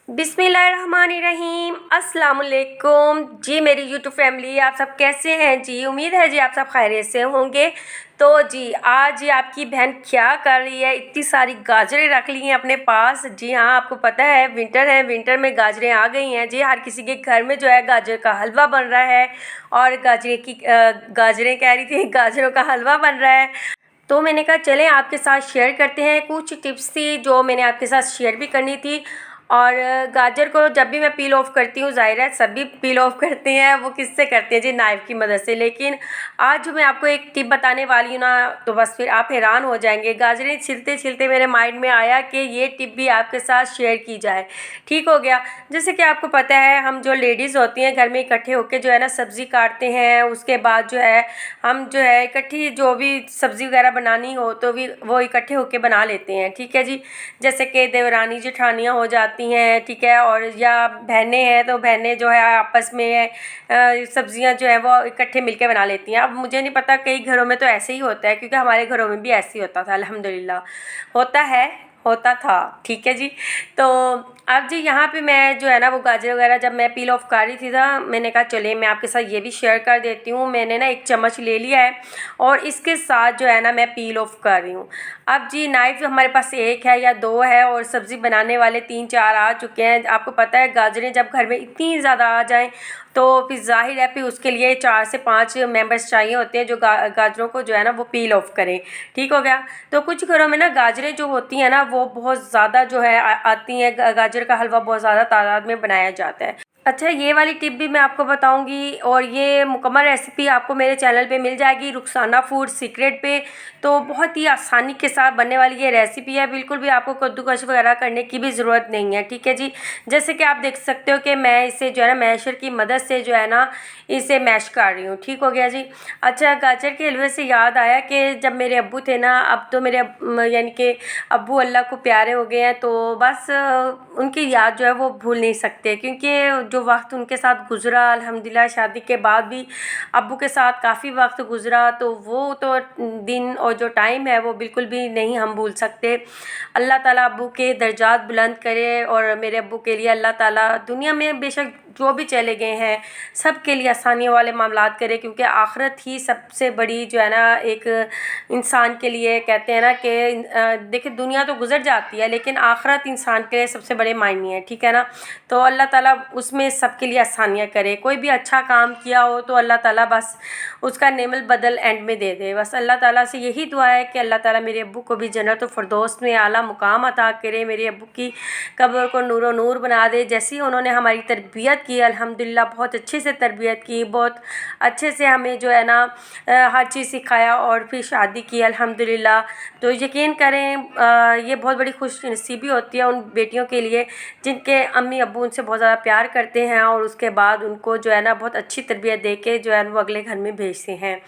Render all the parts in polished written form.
बिस्मिल्लाहिर्रहमानिर्रहीम अस्सलाम वालेकुम जी। मेरी यूट्यूब फैमिली, आप सब कैसे हैं जी। उम्मीद है जी आप सब खैरियत से होंगे। तो जी आज ये आपकी बहन क्या कर रही है, इतनी सारी गाजरें रख ली हैं अपने पास। जी हाँ, आपको पता है विंटर है, विंटर में गाजरें आ गई हैं जी। हर किसी के घर में जो है गाजर का हलवा बन रहा है और गाजरें कह रही थी, गाजरों का हलवा बन रहा है। तो मैंने कहा चलें आपके साथ शेयर करते हैं। कुछ टिप्स थी जो मैंने आपके साथ शेयर भी करनी थी। और गाजर को जब भी मैं पील ऑफ करती हूँ, ज़ाहिर है सभी पील ऑफ करते हैं, वो किससे करते हैं जी, नाइफ़ की मदद से। लेकिन आज जो मैं आपको एक टिप बताने वाली हूँ ना, तो बस फिर आप हैरान हो जाएंगे। गाजरें छिलते छिलते मेरे माइंड में आया कि ये टिप भी आपके साथ शेयर की जाए। ठीक हो गया। जैसे कि आपको पता है हम जो लेडीज़ होती हैं घर में इकट्ठे होकर जो है ना सब्ज़ी काटते हैं, उसके बाद जो है हम जो है इकट्ठी जो भी सब्ज़ी वगैरह बनानी हो तो भी वो इकट्ठे होकर बना लेते हैं। ठीक है जी। जैसे कि देवरानी जेठानियाँ हो जाती हैं, ठीक है, और या बहनें हैं तो बहनें जो है आपस में सब्जियां जो है वो इकट्ठे मिलके बना लेती हैं। अब मुझे नहीं पता, कई घरों में तो ऐसे ही होता है, क्योंकि हमारे घरों में भी ऐसे ही होता था, अल्हम्दुलिल्लाह होता था। ठीक है जी। तो अब जी यहाँ पे मैं जो है ना वो गाजर वगैरह जब मैं पील ऑफ कर रही थी ना, मैंने कहा चलिए मैं आपके साथ ये भी शेयर कर देती हूँ। मैंने ना एक चम्मच ले लिया है और इसके साथ जो है ना मैं पील ऑफ कर रही हूँ। अब जी नाइफ़ हमारे पास एक है या दो है और सब्ज़ी बनाने वाले 3-4 आ चुके हैं। आपको पता है गाजरें जब घर में इतनी ज़्यादा आ जाएं तो फिर ज़ाहिर है फिर उसके लिए 4 से 5 मेंबर्स चाहिए होते हैं जो गाजरों को जो है ना वो पील ऑफ करें। ठीक हो गया। तो कुछ घरों में ना गाजरें जो होती हैं ना वो बहुत ज़्यादा जो है आती हैं, गाजर का हलवा बहुत ज़्यादा तादाद में बनाया जाता है। अच्छा, ये वाली टिप भी मैं आपको बताऊंगी और ये मुकम्मल रेसिपी आपको मेरे चैनल पे मिल जाएगी, रुखसाना फूड सीक्रेट पे। तो बहुत ही आसानी के साथ बनने वाली ये रेसिपी है, बिल्कुल भी आपको कद्दूकश वगैरह करने की भी ज़रूरत नहीं है। ठीक है जी। जैसे कि आप देख सकते हो कि मैं इसे जो है ना मैशर की मदद से जो है ना इसे मैश कर रही हूँ। ठीक हो गया जी। अच्छा, गाजर के हलवे से याद आया कि जब मेरे अब्बू थे ना, अब तो मेरे यानी कि अब्बू अल्लाह को प्यारे हो गए हैं, तो बस उनकी याद जो है वो भूल नहीं सकते, क्योंकि जो वक्त उनके साथ गुज़रा अल्हम्दुलिल्लाह, शादी के बाद भी अब्बू के साथ काफ़ी वक्त गुज़रा, तो वो तो दिन और जो टाइम है वो बिल्कुल भी नहीं हम भूल सकते। अल्लाह ताला अब्बू के दर्जात बुलंद करे और मेरे अब्बू के लिए अल्लाह ताला दुनिया में बेशक जो भी चले गए हैं सब के लिए आसानियों वाले मामलात करे, क्योंकि आखिरत ही सबसे बड़ी जो है ना एक इंसान के लिए कहते हैं ना कि देखिए दुनिया तो गुजर जाती है लेकिन आखिरत इंसान के लिए सबसे बड़े मायने हैं। ठीक है ना। तो अल्लाह ताला उसमें सबके लिए आसानियाँ करे। कोई भी अच्छा काम किया हो तो अल्लाह ताला बस उसका नेमल बदल एंड में दे दे। बस अल्लाह ताला से यही दुआ है कि अल्लाह ताला मेरे अब्बू को भी जन्नत फ़िरदौस में आला मुकाम अता करे, मेरे अब्बू की कब्र को नूरो नूर बना दे। जैसे ही उन्होंने हमारी तरबियत की अल्हम्दुलिल्लाह, बहुत अच्छे से तरबियत की, बहुत अच्छे से हमें जो है ना हर चीज़ सिखाया और फिर शादी की अल्हम्दुलिल्लाह। तो यकीन करें ये बहुत बड़ी खुश नसीबी होती है उन बेटियों के लिए जिनके अम्मी अब्बू उनसे बहुत ज़्यादा प्यार करते हैं और उसके बाद उनको जो है ना बहुत अच्छी तरबियत दे के जो है वो अगले घर में भेजते हैं।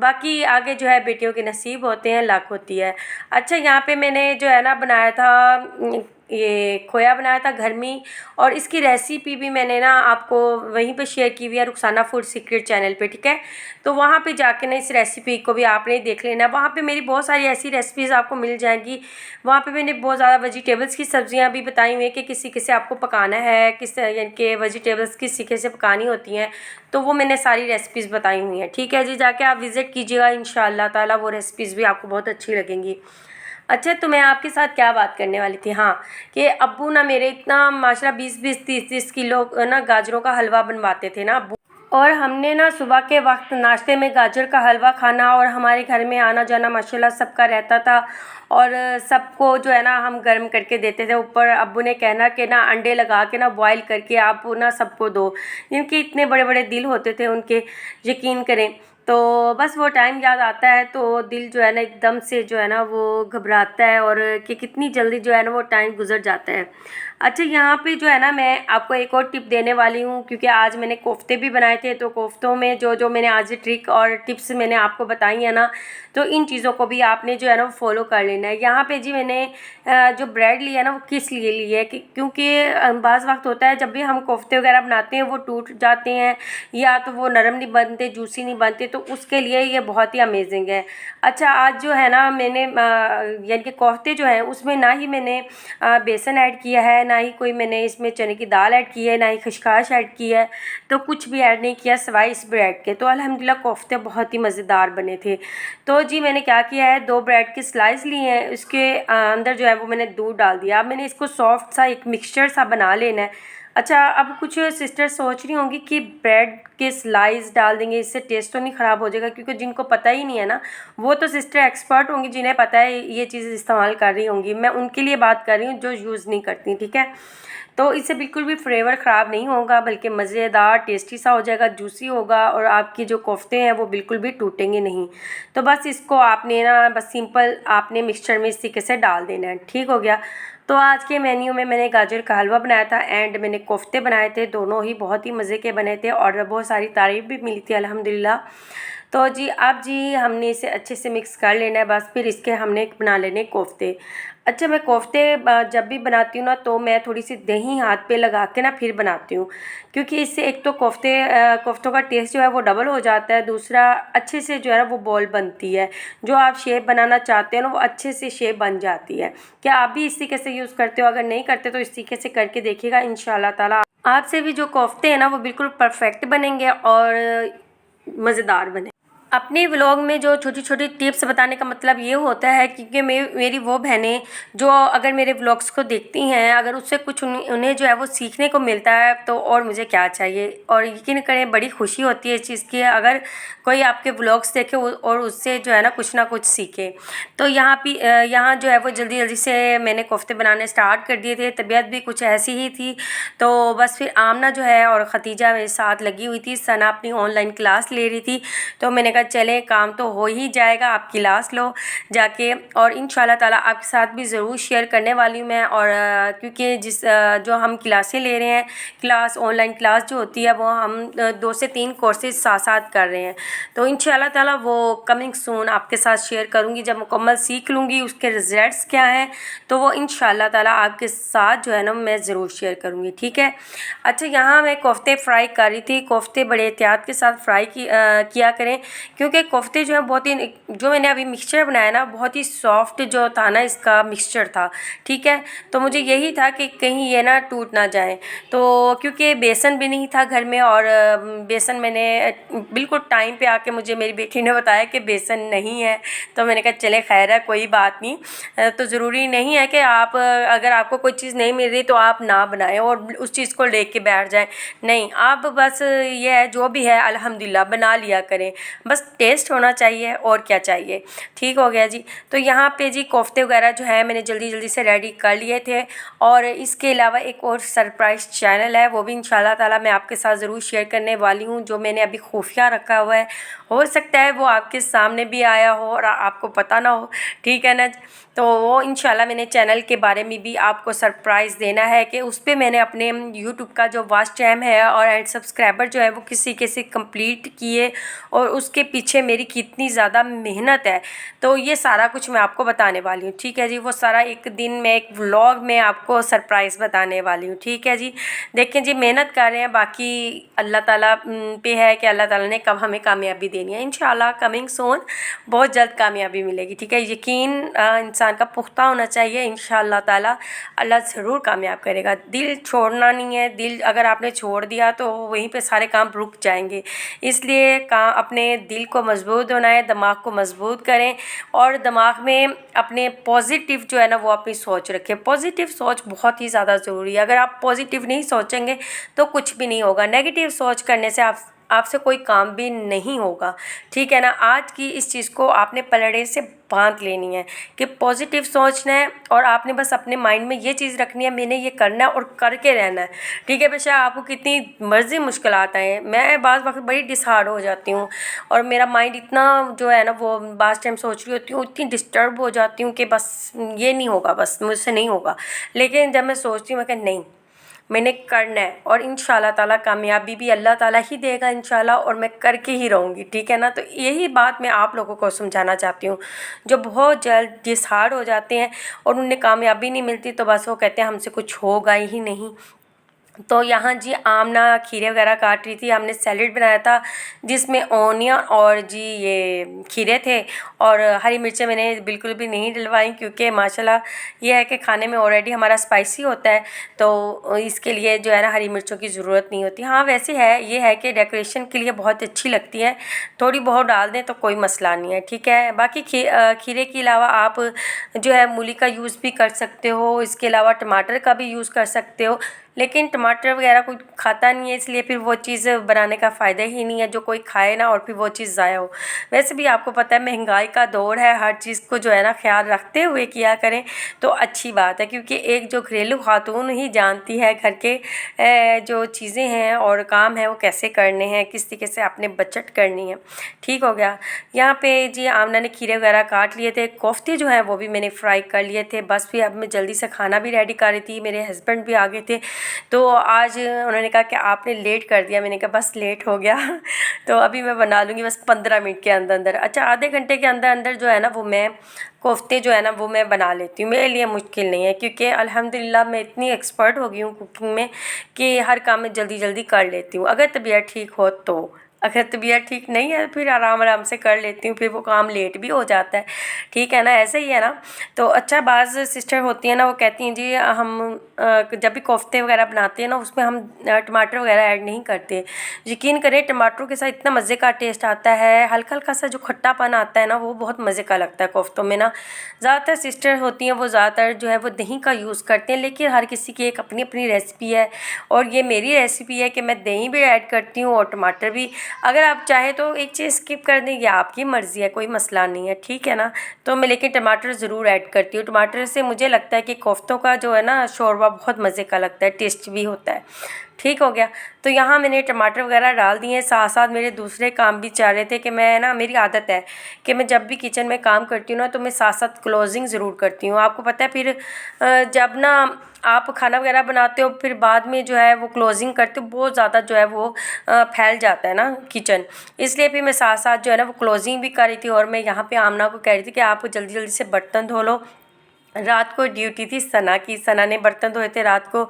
बाकी आगे जो है बेटियों के नसीब होते हैं, लाख होती है। अच्छा, यहाँ पे मैंने जो है ना बनाया था ये खोया बनाया था घर में, और इसकी रेसिपी भी मैंने ना आपको वहीं पे शेयर की हुई है रुखसाना फूड सीक्रेट चैनल पे। ठीक है। तो वहाँ पे जाके ना इस रेसिपी को भी आपने देख लेना। वहाँ पे मेरी बहुत सारी ऐसी रेसिपीज़ आपको मिल जाएंगी। वहाँ पे मैंने बहुत ज़्यादा वेजिटेबल्स की सब्जियाँ भी बताई हुई हैं कि किस तरीके से आपको पकाना है, किस यानी कि वेजिटेबल्स किस तरीके से पकानी होती हैं, तो वो मैंने सारी रेसिपीज़ बताई हुई हैं। ठीक है जी। जाके आप विज़िट कीजिएगा, इंशाअल्लाह ताला वो रेसिपीज़ भी आपको बहुत अच्छी लगेंगी। अच्छा, तो मैं आपके साथ क्या बात करने वाली थी, हाँ, कि अब्बू ना मेरे इतना माशाल्लाह 20-20 30-30 किलो ना गाजरों का हलवा बनवाते थे ना अब्बू। और हमने ना सुबह के वक्त नाश्ते में गाजर का हलवा खाना और हमारे घर में आना जाना माशाल्लाह सबका रहता था, और सबको जो है ना हम गर्म करके देते थे। ऊपर अब्बू ने कहना कि ना अंडे लगा के ना बॉईल करके आप ना सबको दो। इनके इतने बड़े बड़े दिल होते थे उनके, यकीन करें। तो बस वो टाइम याद आता है तो दिल जो है ना एकदम से जो है ना वो घबराता है, और कि कितनी जल्दी जो है ना वो टाइम गुजर जाता है। अच्छा, यहाँ पे जो है ना मैं आपको एक और टिप देने वाली हूँ, क्योंकि आज मैंने कोफ्ते भी बनाए थे, तो कोफ्तों में जो जो मैंने आज ट्रिक और टिप्स मैंने आपको बताई है ना, तो इन चीज़ों को भी आपने जो है ना वो फॉलो कर लेना है। यहाँ पे जी मैंने जो ब्रेड लिया ना वो किस लिए ली है क्योंकि बाज़ वक्त होता है जब भी हम कोफ्ते वगैरह बनाते हैं वो टूट जाते हैं या तो वो नरम नहीं बनते, जूसी नहीं बनते, तो उसके लिए ये बहुत ही अमेजिंग है। अच्छा, आज जो है ना मैंने यानी कि कोफ्ते जो है उसमें ना ही मैंने बेसन ऐड किया है, ना ही कोई मैंने इसमें चने की दाल ऐड की है, ना ही खशखाश ऐड की है, तो कुछ भी ऐड नहीं किया सिवाय इस ब्रेड के। तो अल्हम्दुलिल्लाह कोफ्ते बहुत ही मज़ेदार बने थे। तो जी मैंने क्या किया है, 2 ब्रेड के स्लाइस लिए हैं, उसके अंदर जो है वो मैंने दूध डाल दिया। अब मैंने इसको सॉफ्ट सा एक मिक्सचर सा बना लेना है। अच्छा, अब कुछ सिस्टर सोच रही होंगी कि ब्रेड के स्लाइस डाल देंगे इससे टेस्ट तो नहीं ख़राब हो जाएगा, क्योंकि जिनको पता ही नहीं है ना, वो तो सिस्टर एक्सपर्ट होंगी जिन्हें पता है ये चीज़ इस्तेमाल कर रही होंगी। मैं उनके लिए बात कर रही हूँ जो यूज़ नहीं करती, ठीक है। तो इससे बिल्कुल भी फ्लेवर ख़राब नहीं होगा, बल्कि मज़ेदार टेस्टी सा हो जाएगा, जूसी होगा, और आपके जो कोफ्ते हैं वो बिल्कुल भी टूटेंगे नहीं। तो बस इसको आपने ना बस सिंपल आपने मिक्सचर में इस तरीके से डाल देना है, ठीक हो गया। तो आज के मेन्यू में मैंने गाजर का हलवा बनाया था एंड मैंने कोफ्ते बनाए थे, दोनों ही बहुत ही मज़े के बने थे और बहुत सारी तारीफ़ भी मिली थी अल्हम्दुलिल्लाह। तो जी अब जी हमने इसे अच्छे से मिक्स कर लेना है, बस फिर इसके हमने बना लेने कोफ्ते। अच्छा, मैं कोफ्ते जब भी बनाती हूँ ना तो मैं थोड़ी सी दही हाथ पे लगा के ना फिर बनाती हूँ, क्योंकि इससे एक तो कोफ्तों का टेस्ट जो है वो डबल हो जाता है, दूसरा अच्छे से जो है ना वो बॉल बनती है, जो आप शेप बनाना चाहते हो ना वो अच्छे से शेप बन जाती है। क्या आप भी इस तरीके से यूज़ करते हो? अगर नहीं करते तो इस तरीके से करके देखिएगा, इंशाल्लाह ताला आपसे भी जो कोफ्ते हैं ना वो बिल्कुल परफेक्ट बनेंगे और मज़ेदार बने। अपने व्लॉग में जो छोटी छोटी टिप्स बताने का मतलब ये होता है, क्योंकि मेरी वो बहनें जो अगर मेरे व्लॉग्स को देखती हैं, अगर उससे कुछ उन्हें जो है वो सीखने को मिलता है तो और मुझे क्या चाहिए। और यकीन करें बड़ी खुशी होती है इस चीज़ की, अगर कोई आपके व्लॉग्स देखे और उससे जो है ना कुछ सीखे। तो यहाँ जो है वो जल्दी जल्दी से मैंने कोफ्ते बनाने स्टार्ट कर दिए थे, तबीयत भी कुछ ऐसी ही थी। तो बस फिर आमना जो है और ख़तीजा मेरे साथ लगी हुई थी, सना अपनी ऑनलाइन क्लास ले रही थी, तो मैंने कहा चले काम तो हो ही जाएगा, आप क्लास लो जाके, और इंशाल्लाह ताला आपके साथ भी ज़रूर शेयर करने वाली हूँ मैं। और क्योंकि जो हम क्लासें ले रहे हैं, ऑनलाइन क्लास जो होती है वो हम 2 से 3 कोर्सेज साथ साथ कर रहे हैं, तो इंशाल्लाह ताला वो कमिंग सून आपके साथ शेयर करूँगी। जब मुकम्मल सीख लूँगी उसके रिज़ल्ट्स क्या हैं तो वो इंशाल्लाह ताला आपके साथ जो है ना मैं ज़रूर शेयर करूँगी, ठीक है। अच्छा, यहाँ मैं कोफ्ते फ्राई कर रही थी। कोफ्ते बड़े एहतियात के साथ फ्राई किया करें, क्योंकि कोफ्ते जो है बहुत ही, जो मैंने अभी मिक्सचर बनाया ना बहुत ही सॉफ्ट जो था ना इसका मिक्सचर था, ठीक है। तो मुझे यही था कि कहीं ये ना टूट ना जाए, तो क्योंकि बेसन भी नहीं था घर में, और बेसन मैंने बिल्कुल टाइम पे आके मुझे मेरी बेटी ने बताया कि बेसन नहीं है, तो मैंने कहा चले खैर है, कोई बात नहीं। तो ज़रूरी नहीं है कि आप अगर आपको कोई चीज़ नहीं मिल रही तो आप ना बनाएं और उस चीज़ को लेके बैठ जाएं, नहीं, आप बस ये है जो भी है अल्हम्दुलिल्लाह बना लिया करें, बस टेस्ट होना चाहिए और क्या चाहिए, ठीक हो गया जी। तो यहाँ पे जी कोफ्ते वगैरह जो है मैंने जल्दी जल्दी से रेडी कर लिए थे, और इसके अलावा एक और सरप्राइज़ चैनल है, वो भी इंशाल्लाह ताला मैं आपके साथ ज़रूर शेयर करने वाली हूँ, जो मैंने अभी खुफिया रखा हुआ है। हो सकता है वो आपके सामने भी आया हो और आपको पता ना हो, ठीक है ना। तो वो इंशाल्लाह मैंने चैनल के बारे में भी आपको सरप्राइज़ देना है कि उस पर मैंने अपने यूट्यूब का जो वॉच टाइम है और एंड सब्सक्राइबर जो है वो किस तरीके से कंप्लीट किए, और उसके पीछे मेरी कितनी ज़्यादा मेहनत है, तो ये सारा कुछ मैं आपको बताने वाली हूँ, ठीक है जी। वो सारा एक दिन में एक व्लॉग में आपको सरप्राइज़ बताने वाली हूँ, ठीक है जी। देखें जी, मेहनत कर रहे हैं, बाकी अल्लाह ताला पे है कि अल्लाह ताला ने कब हमें कामयाबी देनी है। इंशाल्लाह कमिंग सून बहुत जल्द कामयाबी मिलेगी, ठीक है। यकीन इंसान का पुख्ता होना चाहिए, इंशाल्लाह ताला अल्लाह ज़रूर कामयाब करेगा। दिल छोड़ना नहीं है, दिल अगर आपने छोड़ दिया तो वहीं पे सारे काम रुक जाएंगे, इसलिए अपने दिल को मजबूत बनाएं, दिमाग को मजबूत करें, और दिमाग में अपने पॉजिटिव जो है ना वो अपनी सोच रखें। पॉजिटिव सोच बहुत ही ज़्यादा ज़रूरी है, अगर आप पॉजिटिव नहीं सोचेंगे तो कुछ भी नहीं होगा। नेगेटिव सोच करने से आपसे कोई काम भी नहीं होगा, ठीक है ना। आज की इस चीज़ को आपने पलड़े से बांध लेनी है कि पॉजिटिव सोचना है, और आपने बस अपने माइंड में ये चीज़ रखनी है मैंने ये करना है और करके रहना है, ठीक है। बेशक आपको कितनी मर्जी मुश्किलात आए, मैं बाज़ वक्त बड़ी डिसहार्ड हो जाती हूँ और मेरा माइंड इतना जो है ना वो बाज़ टाइम सोच रही होती हूँ, इतनी डिस्टर्ब हो जाती हूँ कि बस ये नहीं होगा, बस मुझसे नहीं होगा। लेकिन जब मैं सोचती हूँ मैं कहा नहीं, मैंने करना है, और इंशाल्लाह ताला कामयाबी भी अल्लाह ताला ही देगा इंशाल्लाह, और मैं करके ही रहूँगी, ठीक है ना। तो यही बात मैं आप लोगों को समझाना चाहती हूँ, जो बहुत जल्द डिसहार्ड हो जाते हैं और उन्हें कामयाबी नहीं मिलती तो बस वो कहते हैं हमसे कुछ होगा ही नहीं। तो यहाँ जी आमना खीरे वगैरह काट रही थी। हमने सैलेड बनाया था जिसमें ओनियन और जी ये खीरे थे, और हरी मिर्चें मैंने बिल्कुल भी नहीं डलवाई क्योंकि माशाल्लाह ये है कि खाने में ऑलरेडी हमारा स्पाइसी होता है, तो इसके लिए जो है ना हरी मिर्चों की ज़रूरत नहीं होती। हाँ वैसे है, ये है कि डेकोरेशन के लिए बहुत अच्छी लगती है, थोड़ी बहुत डाल दें तो कोई मसला नहीं है, ठीक है। बाकी खीरे के अलावा आप जो है मूली का यूज़ भी कर सकते हो, इसके अलावा टमाटर का भी यूज़ कर सकते हो, लेकिन टमाटर वगैरह कोई खाता नहीं है, इसलिए फिर वो चीज़ बनाने का फ़ायदा ही नहीं है, जो कोई खाए ना और फिर वो चीज़ ज़ाया हो। वैसे भी आपको पता है महंगाई का दौर है, हर चीज़ को जो है ना ख्याल रखते हुए किया करें तो अच्छी बात है, क्योंकि एक जो घरेलू खातून ही जानती है घर के जो चीज़ें हैं और काम है वो कैसे करने हैं, किस तरीके से आपने बचत करनी है। ठीक हो गया। यहाँ पे जी आमना ने खीरे वगैरह काट लिए थे, कोफ्ते जो हैं वो भी मैंने फ्राई कर लिए थे। बस फिर अब मैं जल्दी से खाना भी रेडी कर रही थी, मेरे हस्बैंड भी आ गए थे, तो आज उन्होंने कहा कि आपने लेट कर दिया। मैंने कहा बस लेट हो गया तो अभी मैं बना लूँगी बस 15 मिनट के अंदर अंदर। अच्छा, आधे घंटे के अंदर अंदर जो है ना वो मैं कोफ्ते जो है ना वो मैं बना लेती हूँ, मेरे लिए मुश्किल नहीं है, क्योंकि अल्हम्दुलिल्लाह मैं इतनी एक्सपर्ट हो गई हूँ कुकिंग में कि हर काम में जल्दी जल्दी कर लेती हूँ, अगर तबीयत ठीक हो तो। अगर तबीयत ठीक नहीं है फिर आराम आराम से कर लेती हूँ, फिर वो काम लेट भी हो जाता है, ठीक है ना, ऐसे ही है ना। तो अच्छा, बाज़ सिस्टर होती हैं ना वो कहती हैं जी हम जब भी कोफ्ते वगैरह बनाते हैं ना उसमें हम टमाटर वगैरह ऐड नहीं करते। यकीन करें टमाटरों के साथ इतना मज़े का टेस्ट आता है, हल्का हल्का सा जो खट्टापन आता है ना वो बहुत मज़े का लगता है कोफ्तों में ना। ज़्यादातर सिस्टर होती हैं वो ज़्यादातर जो है वो दही का यूज़ करते हैं, लेकिन हर किसी की एक अपनी अपनी रेसिपी है, और ये मेरी रेसिपी है कि मैं दही भी ऐड करती हूँ और टमाटर भी। अगर आप चाहें तो एक चीज़ स्किप कर दें, ये आपकी मर्ज़ी है, कोई मसला नहीं है, ठीक है ना। तो मैं लेकिन टमाटर ज़रूर ऐड करती हूँ, टमाटर से मुझे लगता है कि कोफ्तों का जो है ना शोरबा बहुत मज़े का लगता है, टेस्ट भी होता है। ठीक हो गया। तो यहाँ मैंने टमाटर वगैरह डाल दिए हैं, साथ साथ मेरे दूसरे काम भी चाह रहे थे कि मैं ना, मेरी आदत है कि मैं जब भी किचन में काम करती हूँ ना तो मैं साथ साथ क्लोजिंग ज़रूर करती हूँ। आपको पता है फिर जब ना आप खाना वगैरह बनाते हो फिर बाद में जो है वो क्लोजिंग करते हो, बहुत ज़्यादा जो है वो फैल जाता है ना किचन, इसलिए फिर मैं साथ साथ जो है ना वो क्लोजिंग भी कर रही थी। और मैं यहाँ पे आमना को कह रही थी कि आप जल्दी जल्दी से बर्तन धो लो। रात को ड्यूटी थी सना की, सना ने बर्तन धोए थे रात को,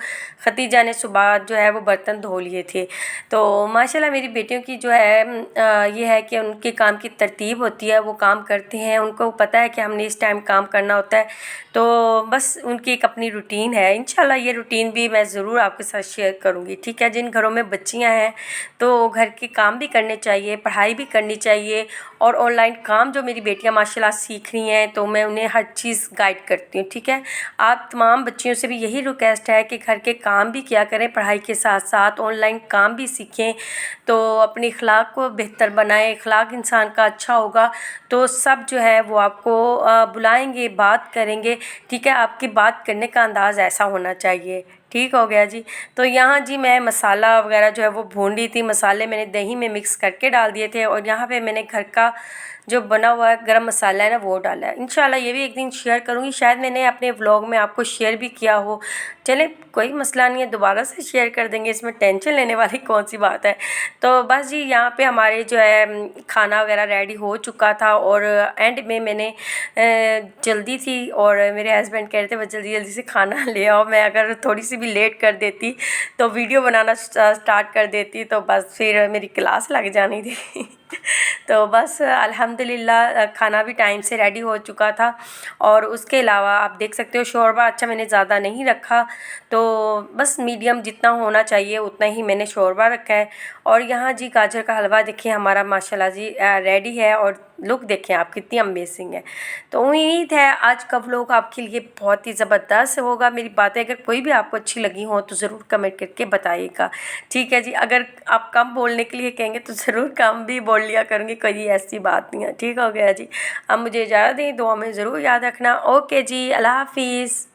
खतीजा ने सुबह जो है वो बर्तन धो लिए थे। तो माशाल्लाह मेरी बेटियों की जो है ये है कि उनके काम की तरतीब होती है, वो काम करते हैं, उनको पता है कि हमने इस टाइम काम करना होता है, तो बस उनकी एक अपनी रूटीन है। इंशाल्लाह ये रूटीन भी मैं ज़रूर आपके साथ शेयर करूँगी, ठीक है। जिन घरों में बच्चियाँ हैं तो घर के काम भी करने चाहिए, पढ़ाई भी करनी चाहिए, और ऑनलाइन काम जो मेरी बेटियाँ माशाल्लाह सीख रही हैं तो मैं उन्हें हर चीज़ गाइड करती हूँ, ठीक है। आप तमाम बच्चियों से भी यही रिक्वेस्ट है कि घर के काम भी किया करें, पढ़ाई के साथ साथ ऑनलाइन काम भी सीखें, तो अपने अखलाक को बेहतर बनाएं। अखलाक इंसान का अच्छा होगा तो सब जो है वो आपको बुलाएंगे, बात करेंगे, ठीक है। आपकी बात करने का अंदाज़ ऐसा होना चाहिए, ठीक हो गया जी। तो यहाँ जी मैं मसाला वगैरह जो है वो भून रही थी, मसाले मैंने दही में मिक्स करके डाल दिए थे, और यहाँ पे मैंने घर का जो बना हुआ है गरम मसाला है ना वो डाला है। इंशाल्लाह ये भी एक दिन शेयर करूँगी, शायद मैंने अपने व्लॉग में आपको शेयर भी किया हो, चले कोई मसला नहीं है, दोबारा से शेयर कर देंगे, इसमें टेंशन लेने वाली कौन सी बात है। तो बस जी यहाँ पे हमारे जो है खाना वगैरह रेडी हो चुका था, और एंड में मैंने जल्दी थी और मेरे हस्बैंड कह रहे थे बस जल्दी जल्दी से खाना ले आओ। मैं अगर थोड़ी सी भी लेट कर देती तो वीडियो बनाना स्टार्ट कर देती तो बस फिर मेरी क्लास लग जानी थी तो बस अल्हम्दुलिल्लाह खाना भी टाइम से रेडी हो चुका था। और उसके अलावा आप देख सकते हो शोरबा अच्छा मैंने ज़्यादा नहीं रखा, तो बस मीडियम जितना होना चाहिए उतना ही मैंने शोरबा रखा है। और यहाँ जी गाजर का हलवा देखिए हमारा माशाल्लाह जी रेडी है, और लुक देखें आप कितनी अमेजिंग है। तो उम्मीद है आज का व्लॉग आपके लिए बहुत ही ज़बरदस्त होगा। मेरी बातें अगर कोई भी आपको अच्छी लगी हो तो ज़रूर कमेंट करके बताइएगा, ठीक है जी। अगर आप कम बोलने के लिए कहेंगे तो ज़रूर कम भी बोल लिया करूँगी, कोई ऐसी बात नहीं है, ठीक हो गया जी। अब मुझे इजाज़त दें, दुआ में ज़रूर याद रखना। ओके जी, अल्लाह हाफिज़।